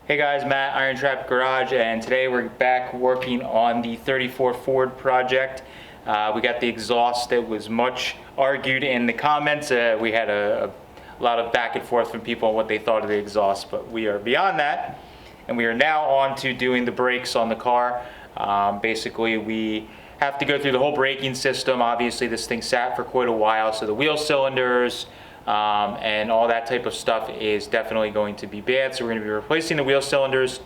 Hey guys, Matt, IronTrap Garage, and today we're back working on the 34 Ford project. We got the exhaust that was much argued in the comments. We had a lot of back and forth from people on what they thought of the exhaust, but we are beyond that, and we are now on to doing the brakes on the car. Basically, we have to go through the whole braking system. Obviously, this thing sat for quite a while, so the wheel cylinders, and all that type of stuff is definitely going to be bad. So we're going to be replacing the wheel cylinders,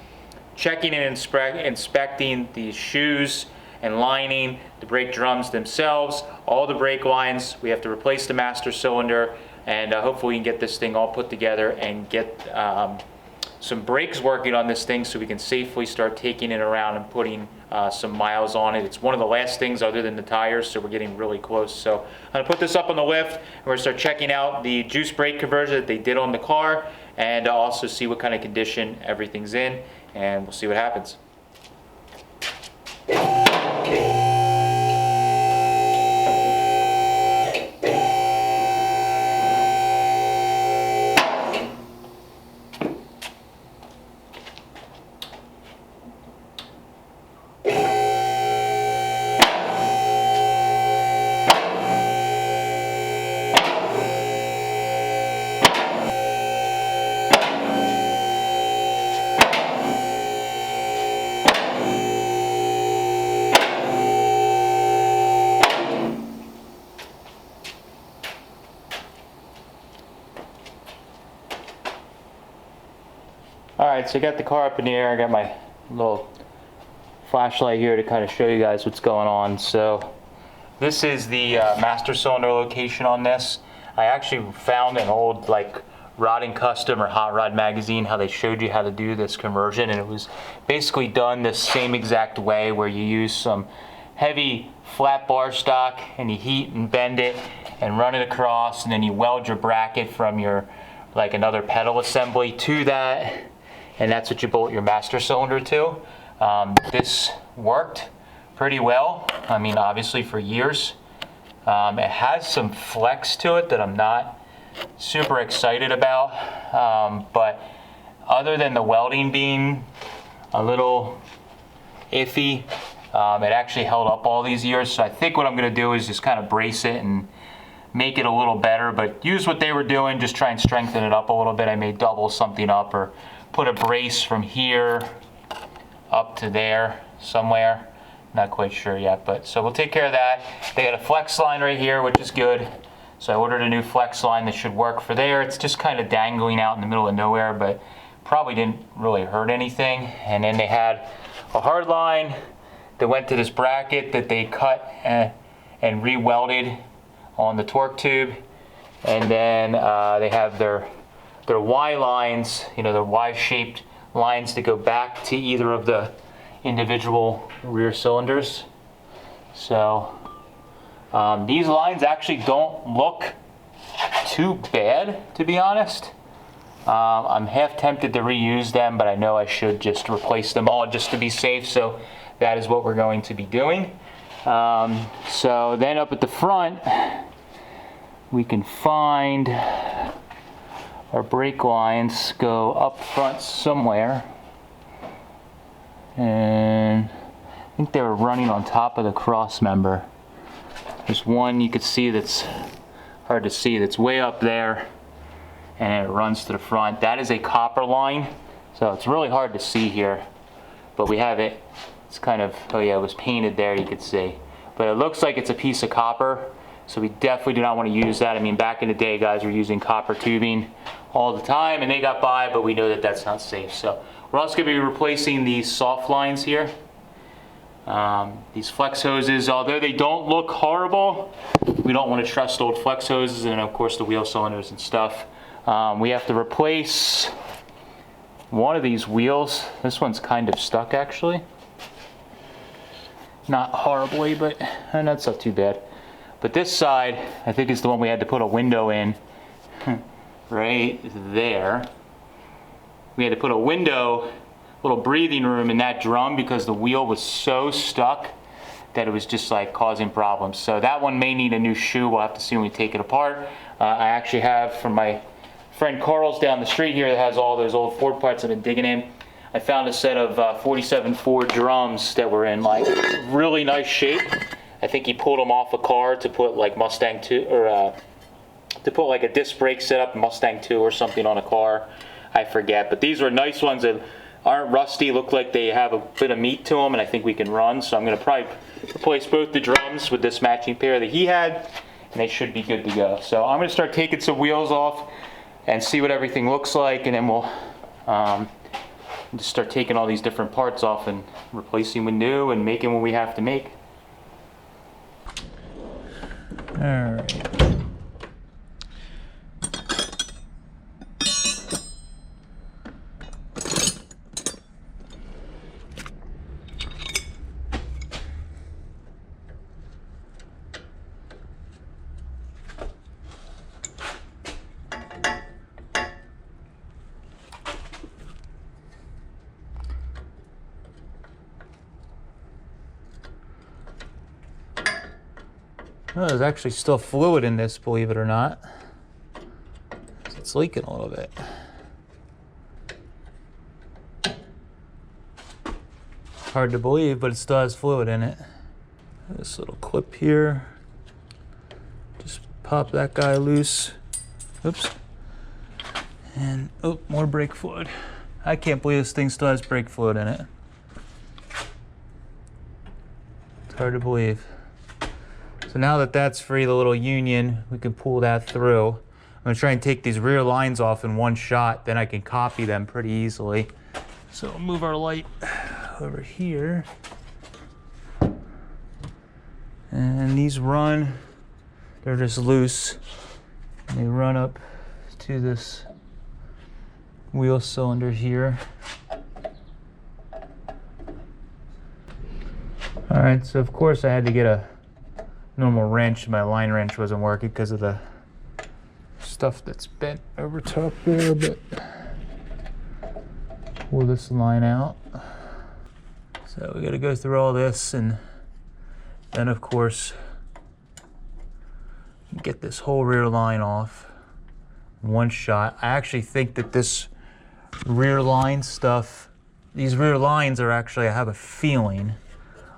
checking and inspecting the shoes and lining, the brake drums themselves, all the brake lines. We have to replace the master cylinder, and hopefully we can get this thing all put together and get some brakes working on this thing so we can safely start taking it around and putting some miles on it. It's one of the last things other than the tires, so we're getting really close. So I'm going to put this up on the lift, and we're going to start checking out the juice brake conversion that they did on the car, and also see what kind of condition everything's in, and we'll see what happens. Alright, so I got the car up in the air. I got my little flashlight here to kind of show you guys what's going on. So this is the master cylinder location on this. I actually found an old Rod and Custom or Hot Rod magazine, how they showed you how to do this conversion, and it was basically done the same exact way, where you use some heavy flat bar stock and you heat and bend it and run it across, and then you weld your bracket from your another pedal assembly to that, and that's what you bolt your master cylinder to. This worked pretty well. I mean, obviously for years. It has some flex to it that I'm not super excited about, but other than the welding being a little iffy, it actually held up all these years. So I think what I'm going to do is just kind of brace it and make it a little better, but use what they were doing, just try and strengthen it up a little bit. I may double something up or put a brace from here up to there somewhere. Not quite sure yet, but so we'll take care of that. They got a flex line right here, which is good. So I ordered a new flex line that should work for there. It's just kind of dangling out in the middle of nowhere, but probably didn't really hurt anything. And then they had a hard line that went to this bracket that they cut and re-welded on the torque tube. And then they have their Y lines, their Y-shaped lines that go back to either of the individual rear cylinders. So these lines actually don't look too bad, to be honest. I'm half tempted to reuse them, but I know I should just replace them all just to be safe, so that is what we're going to be doing. So then up at the front, we can find our brake lines go up front somewhere, and I think they were running on top of the cross member. There's one you could see that's hard to see, that's way up there, and it runs to the front. That is a copper line, so it's really hard to see here, but we have it. It's kind of, oh yeah, it was painted there, you could see, but it looks like it's a piece of copper. So we definitely do not want to use that. I mean, back in the day, guys were using copper tubing all the time, and they got by, but we know that that's not safe. So we're also going to be replacing these soft lines here. These flex hoses, although they don't look horrible, we don't want to trust old flex hoses, and of course the wheel cylinders and stuff. We have to replace one of these wheels. This one's kind of stuck, actually. Not horribly, but that's not too bad. But this side, I think, is the one we had to put a window in right there. We had to put a window, little breathing room in that drum, because the wheel was so stuck that it was just causing problems. So that one may need a new shoe. We'll have to see when we take it apart. I actually have from my friend Carl's down the street here that has all those old Ford parts I've been digging in. I found a set of 47 Ford drums that were in like really nice shape. I think he pulled them off a car to put like Mustang 2 or to put like a disc brake setup, Mustang 2 or something on a car. I forget, but these were nice ones that aren't rusty, look like they have a bit of meat to them, and I think we can run. So I'm going to probably replace both the drums with this matching pair that he had, and they should be good to go. So I'm going to start taking some wheels off and see what everything looks like, and then we'll just start taking all these different parts off and replacing with new and making what we have to make. All right. Oh, there's actually still fluid in this, believe it or not. It's leaking a little bit. Hard to believe, but it still has fluid in it. This little clip here. Just pop that guy loose. Oops. And, oh, more brake fluid. I can't believe this thing still has brake fluid in it. It's hard to believe. So now that that's free, the little union, we can pull that through. I'm gonna try and take these rear lines off in one shot, then I can copy them pretty easily. So we'll move our light over here. And these run, they're just loose. And they run up to this wheel cylinder here. All right, so of course I had to get a normal wrench. My line wrench wasn't working because of the stuff that's bent over top there, but pull this line out. So we got to go through all this, and then of course get this whole rear line off in one shot. I actually think that this rear line stuff, these rear lines are actually, I have a feeling,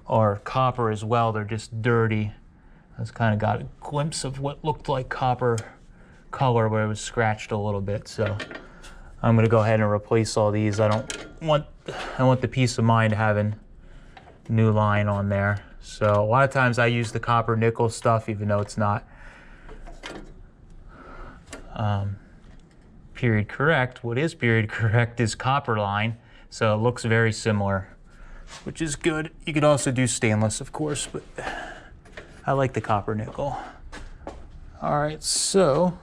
are copper as well. They're just dirty. I just kind of got a glimpse of what looked like copper color where it was scratched a little bit. So I'm gonna go ahead and replace all these. I want the peace of mind having new line on there. So a lot of times I use the copper nickel stuff, even though it's not period correct. What is period correct is copper line. So it looks very similar, which is good. You could also do stainless, of course, but I like the copper nickel. All right, so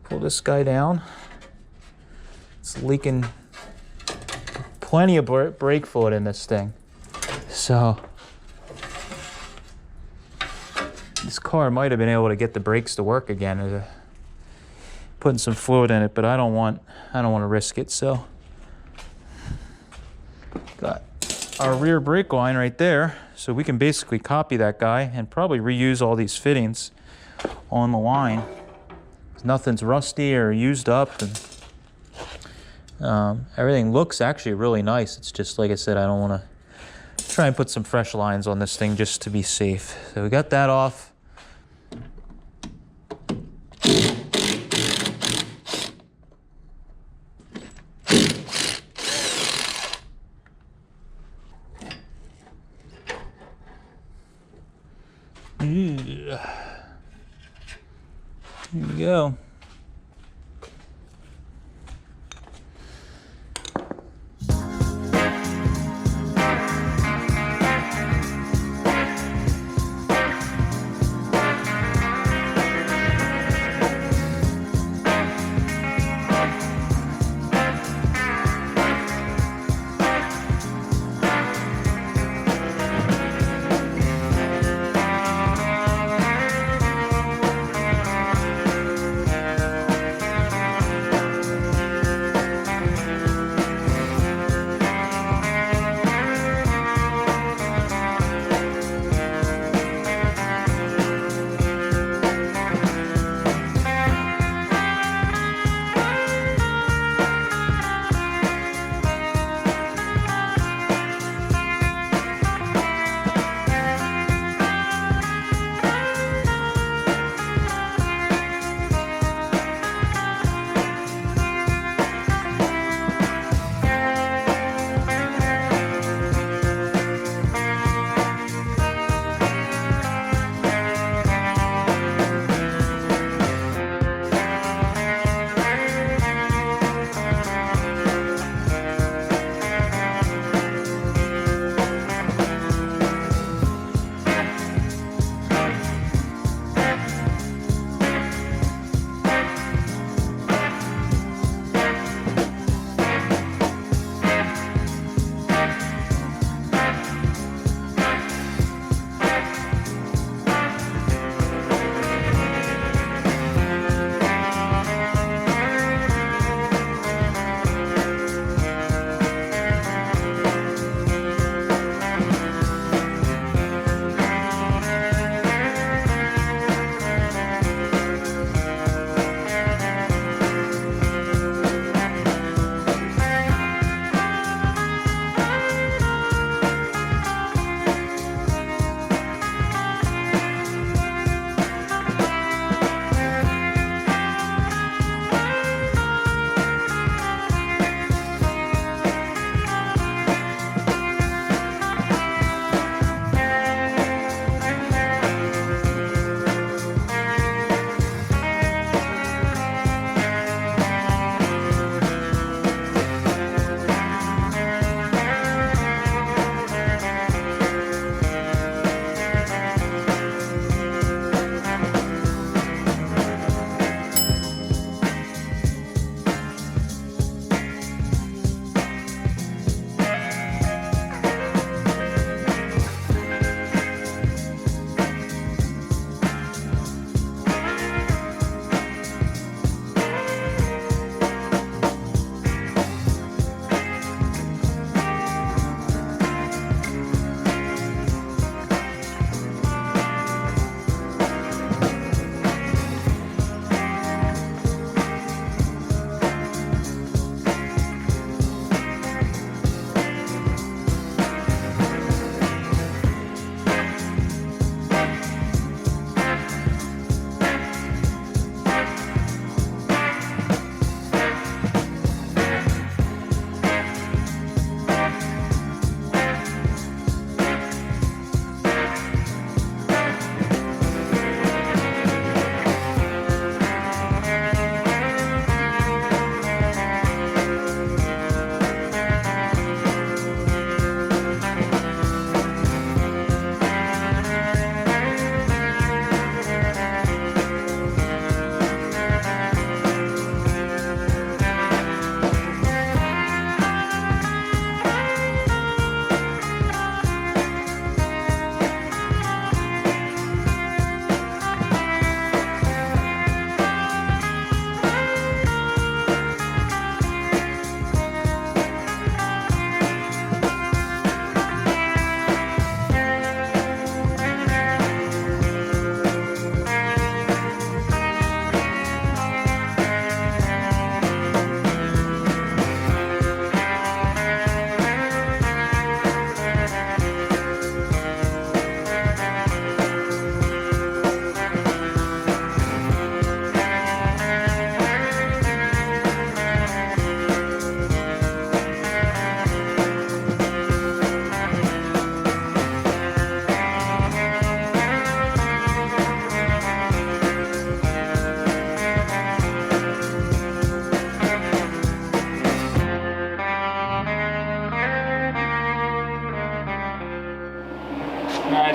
pull this guy down. It's leaking plenty of brake fluid in this thing. So this car might have been able to get the brakes to work again, putting some fluid in it, but I don't want to risk it. So got our rear brake line right there, so we can basically copy that guy and probably reuse all these fittings on the line. Nothing's rusty or used up, and everything looks actually really nice. It's just, like I said, I don't want to try and put some fresh lines on this thing just to be safe. So we got that off. Here we go.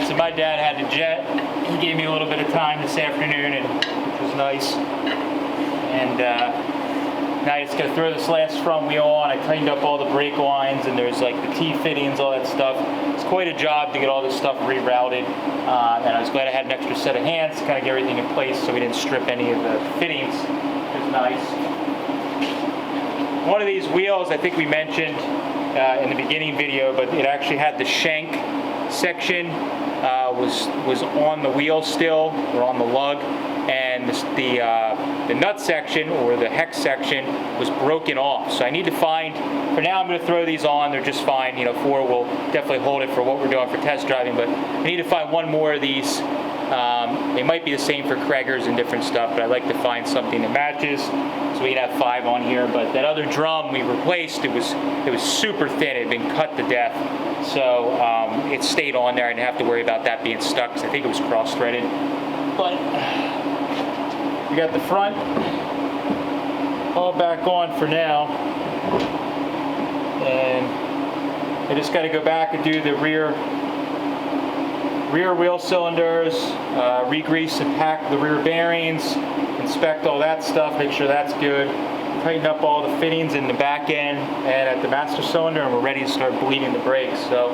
Yeah, so my dad had a jet. He gave me a little bit of time this afternoon, and which was nice. And now I just got to throw this last front wheel on. I tightened up all the brake lines, and there's like the T-fittings, all that stuff. It's quite a job to get all this stuff rerouted. And I was glad I had an extra set of hands to kind of get everything in place so we didn't strip any of the fittings. It was nice. One of these wheels, I think we mentioned in the beginning video, but it actually had the shank section was on the wheel still, or on the lug, and the nut section, or the hex section, was broken off. So I need to find, for now I'm going to throw these on, they're just fine. You know, 4 will definitely hold it for what we're doing for test driving, but I need to find one more of these. They might be the same for Craigers and different stuff, but I'd like to find something that matches, so we can have 5 on here. But that other drum we replaced, it was super thin. It had been cut to death, so it stayed on there. I didn't have to worry about that being stuck, because I think it was cross-threaded. But we got the front all back on for now, and I just got to go back and do the rear wheel cylinders, re-grease and pack the rear bearings, inspect all that stuff, make sure that's good, tighten up all the fittings in the back end and at the master cylinder, and we're ready to start bleeding the brakes. So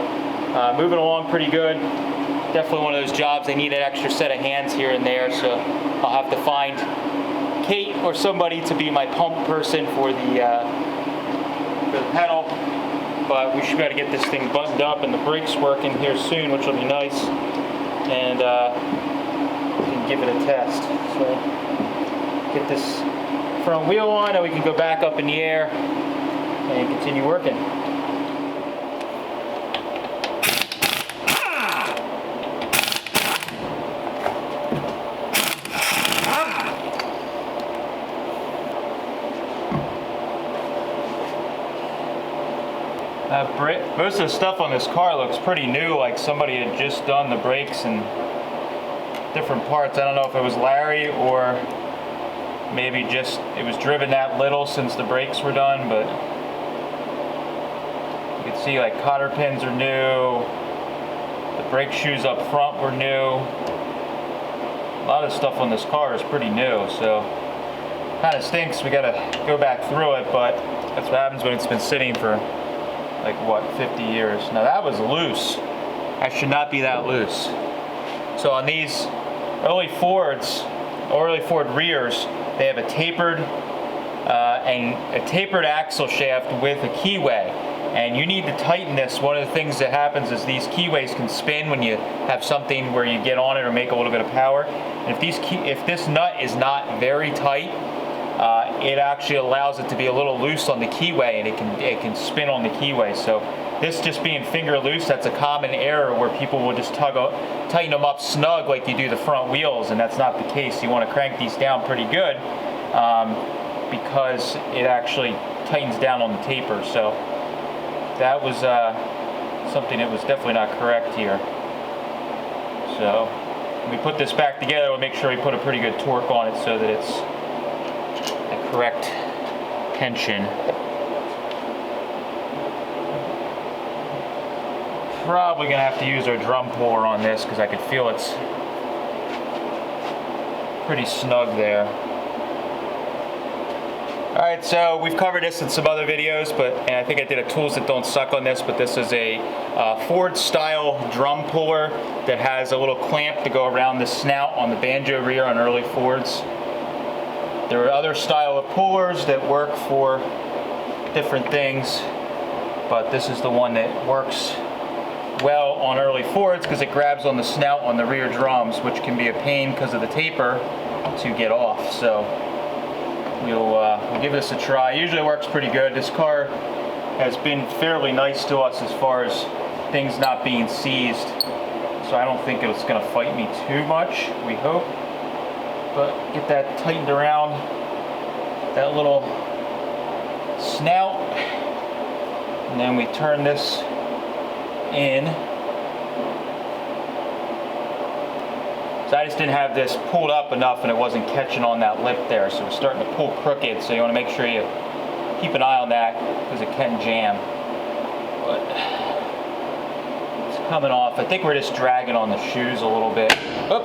moving along pretty good. Definitely one of those jobs, they need an extra set of hands here and there, so I'll have to find Kate or somebody to be my pump person for the pedal. But we should be able to get this thing buttoned up and the brakes working here soon, which will be nice, and we can give it a test. So get this front wheel on, and we can go back up in the air and continue working. Most of the stuff on this car looks pretty new, like somebody had just done the brakes and different parts. I don't know if it was Larry or maybe just it was driven that little since the brakes were done, but you can see like cotter pins are new, the brake shoes up front were new. A lot of stuff on this car is pretty new, so kind of stinks. We got to go back through it, but that's what happens when it's been sitting for like what, 50 years. Now that was loose. I should not be that loose. So on these early Fords, or early Ford rears, they have a tapered axle shaft with a keyway, and you need to tighten this. One of the things that happens is these keyways can spin when you have something where you get on it or make a little bit of power. And if this nut is not very tight, it actually allows it to be a little loose on the keyway, and it can spin on the keyway. So this just being finger loose, that's a common error where people will just tighten them up snug like you do the front wheels, and that's not the case. You want to crank these down pretty good because it actually tightens down on the taper. So that was something that was definitely not correct here. So when we put this back together, we'll make sure we put a pretty good torque on it so that it's the correct tension. Probably gonna have to use our drum puller on this because I could feel it's pretty snug there. Alright, so we've covered this in some other videos, and I think I did a tools that don't suck on this, but this is a Ford style drum puller that has a little clamp to go around the snout on the banjo rear on early Fords. There are other style of pullers that work for different things, but this is the one that works well on early Fords because it grabs on the snout on the rear drums, which can be a pain because of the taper to get off. So we'll give this a try. Usually it works pretty good. This car has been fairly nice to us as far as things not being seized, so I don't think it's going to fight me too much, we hope. But get that tightened around that little snout, and then we turn this in. So I just didn't have this pulled up enough and it wasn't catching on that lip there, so we're starting to pull crooked, so you want to make sure you keep an eye on that because it can jam. But let's coming off. I think we're just dragging on the shoes a little bit. Oh,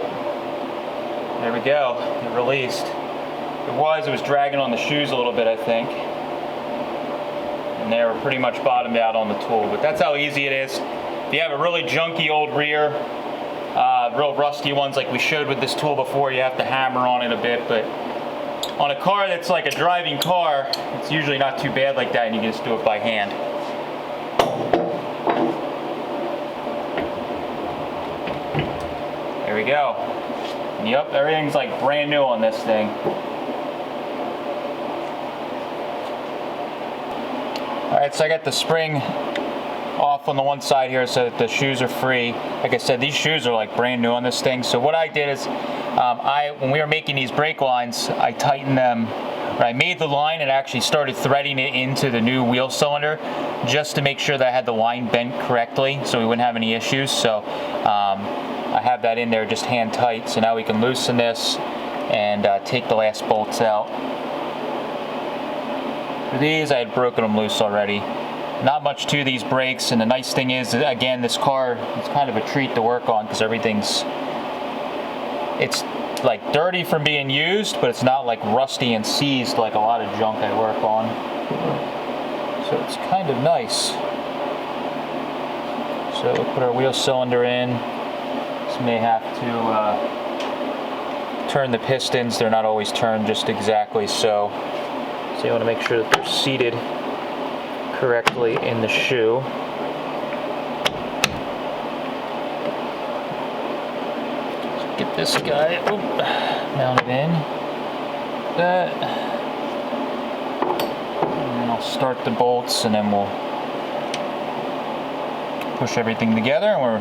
there we go. It released. It was dragging on the shoes a little bit, I think. And they were pretty much bottomed out on the tool. But that's how easy it is. If you have a really junky old rear, real rusty ones like we showed with this tool before, you have to hammer on it a bit. But on a car that's like a driving car, it's usually not too bad like that, and you can just do it by hand. There we go. Yep, everything's like brand new on this thing. Alright, so I got the spring off on the one side here so that the shoes are free. Like I said, these shoes are like brand new on this thing. So what I did is, when we were making these brake lines, I tightened them. I made the line and actually started threading it into the new wheel cylinder just to make sure that I had the line bent correctly so we wouldn't have any issues. So I have that in there just hand tight. So now we can loosen this and take the last bolts out. For these, I had broken them loose already. Not much to these brakes, and the nice thing is, again, this car, it's kind of a treat to work on because it's like dirty from being used, but it's not like rusty and seized like a lot of junk I work on. So it's kind of nice. So we'll put our wheel cylinder in. This may have to turn the pistons. They're not always turned just exactly so. So you want to make sure that they're seated correctly in the shoe. Let's get this guy mounted in. That. And then I'll start the bolts, and then we'll push everything together, and we're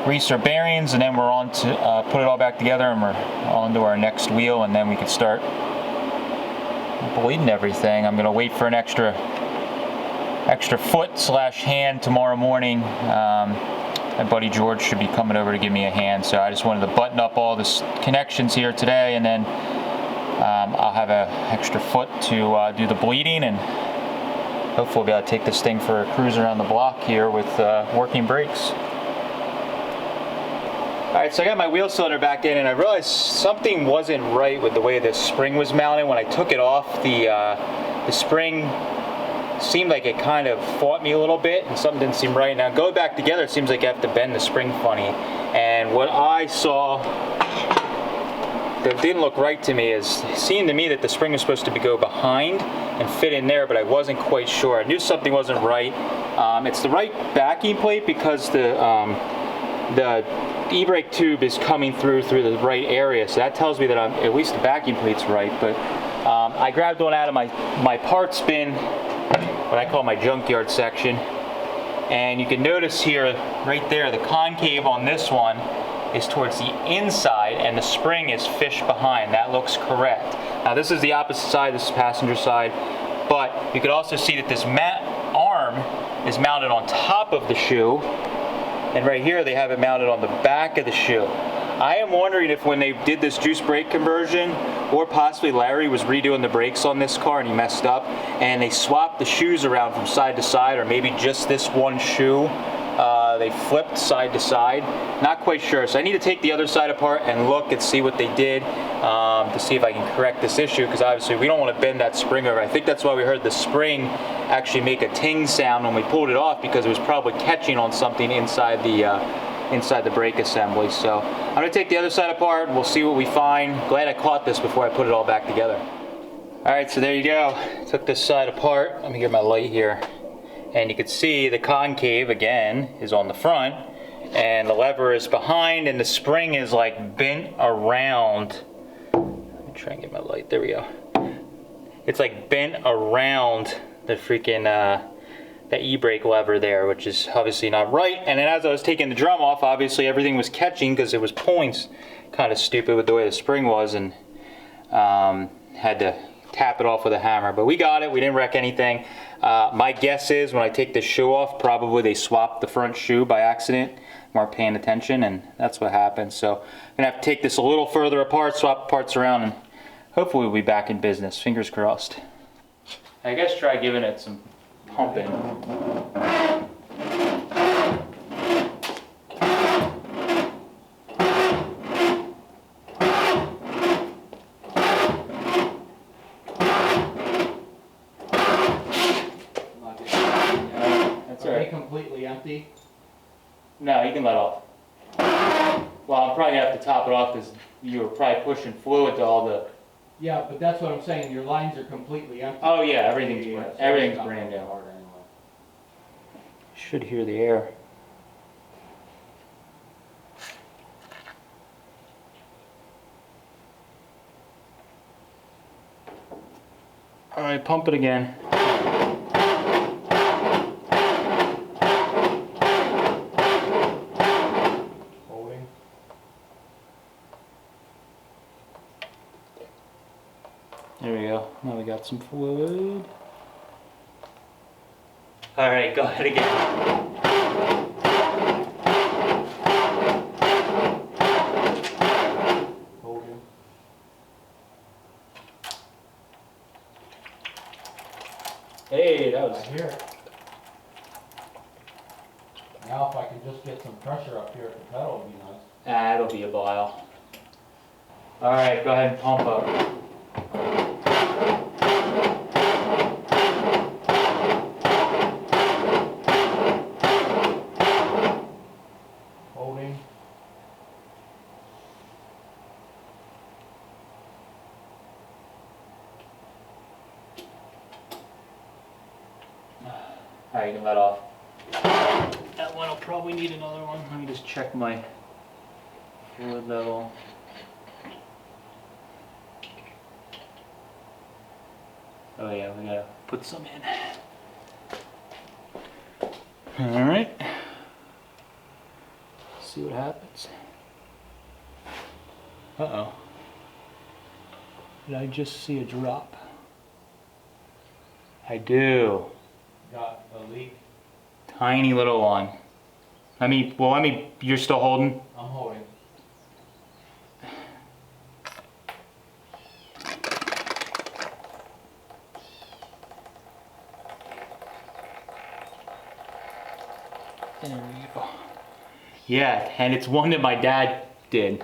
grease our bearings, and then we're on to put it all back together, and we're on to our next wheel, and then we can start bleeding everything. I'm gonna wait for an extra foot / hand tomorrow morning. My buddy George should be coming over to give me a hand, so I just wanted to button up all the connections here today, and then I'll have an extra foot to do the bleeding, and hopefully we'll be able to take this thing for a cruise around the block here with working brakes. Alright, so I got my wheel cylinder back in, and I realized something wasn't right with the way this spring was mounted. When I took it off, the spring seemed like it kind of fought me a little bit, and something didn't seem right. Now going back together, it seems like I have to bend the spring funny. And what I saw that didn't look right to me is, it seemed to me that the spring was supposed to go behind and fit in there, but I wasn't quite sure. I knew something wasn't right. It's the right backing plate because the e-brake tube is coming through the right area, so that tells me that at least the backing plate's right. But I grabbed one out of my parts bin, what I call my junkyard section, and you can notice here, right there, the concave on this one is towards the inside, and the spring is fished behind. That looks correct. Now this is the opposite side, this is passenger side, but you can also see that this arm is mounted on top of the shoe, and right here they have it mounted on the back of the shoe. I am wondering if when they did this juice brake conversion, or possibly Larry was redoing the brakes on this car and he messed up, and they swapped the shoes around from side to side, or maybe just this one shoe, they flipped side to side. Not quite sure, so I need to take the other side apart and look and see what they did to see if I can correct this issue, because obviously we don't want to bend that spring over. I think that's why we heard the spring actually make a ting sound when we pulled it off, because it was probably catching on something inside the brake assembly. So I'm going to take the other side apart and we'll see what we find. Glad I caught this before I put it all back together. Alright, so there you go. Took this side apart. Let me get my light here. And you can see the concave, again, is on the front, and the lever is behind, and the spring is like bent around. Let me try and get my light. There we go. It's like bent around the freaking that e-brake lever there, which is obviously not right. And then as I was taking the drum off, obviously everything was catching because it was pulling kind of stupid with the way the spring was, and had to tap it off with a hammer. But we got it. We didn't wreck anything. My guess is when I take this shoe off, probably they swapped the front shoe by accident, weren't paying attention, and that's what happened. So I'm gonna have to take this a little further apart, swap parts around, and hopefully we'll be back in business. Fingers crossed. I guess try giving it some pumping. completely empty? No, you can let off. Well, I'm probably gonna have to top it off because you were probably pushing fluid to all the. Yeah, but that's what I'm saying, your lines are completely empty. Oh yeah, everything's Yeah, brand, so everything's it's not brand new. hard anyway. Should hear the air. All right, pump it again. Holding. There we go. Now we got some fluid. All right, go ahead again. Holding. Hey, that was. I hear it. Now if I can just get some pressure up here at the pedal, it'd be nice. That'll be a while. All right, go ahead and pump up. Holding. All right, you can let off. That one will probably need another one. Let me just check my fluid level. Oh yeah, we gotta put some in. All right. See what happens. Uh-oh. Did I just see a drop? I do. Got a leak. Tiny little one. You're still holding? I'm holding. There we go. Yeah, and it's one that my dad did.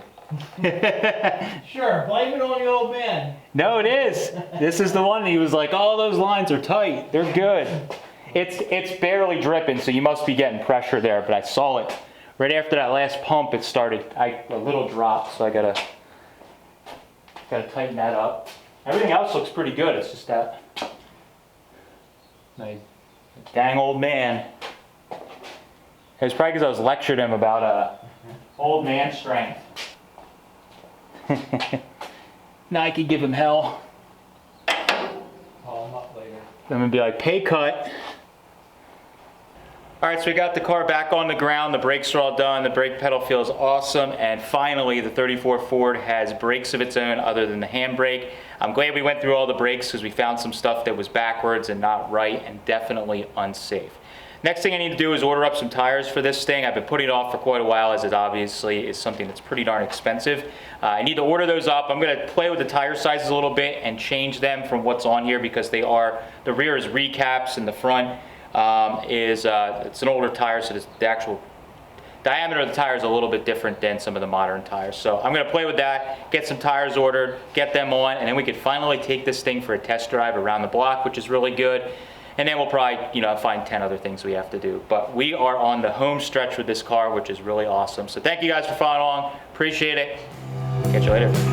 Sure, blame it on the old man. No, it is. This is the one. He was like, "Oh, those lines are tight. They're good." It's barely dripping, so you must be getting pressure there. But I saw it right after that last pump. It started a little drop, so I gotta tighten that up. Everything else looks pretty good. It's just that my dang old man. It was probably because I was lecturing him about old man strength. Now I could give him hell. Call him up later. I'm gonna be like, pay cut. All right, so we got the car back on the ground. The brakes are all done. The brake pedal feels awesome. And finally, the 34 Ford has brakes of its own other than the handbrake. I'm glad we went through all the brakes because we found some stuff that was backwards and not right and definitely unsafe. Next thing I need to do is order up some tires for this thing. I've been putting it off for quite a while as it obviously is something that's pretty darn expensive. I need to order those up. I'm gonna play with the tire sizes a little bit and change them from what's on here because the rear is recaps and the front it's an older tire, so the actual diameter of the tire is a little bit different than some of the modern tires. So I'm gonna play with that, get some tires ordered, get them on, and then we could finally take this thing for a test drive around the block, which is really good. And then we'll probably, find 10 other things we have to do. But we are on the home stretch with this car, which is really awesome. So thank you guys for following along. Appreciate it. Catch you later.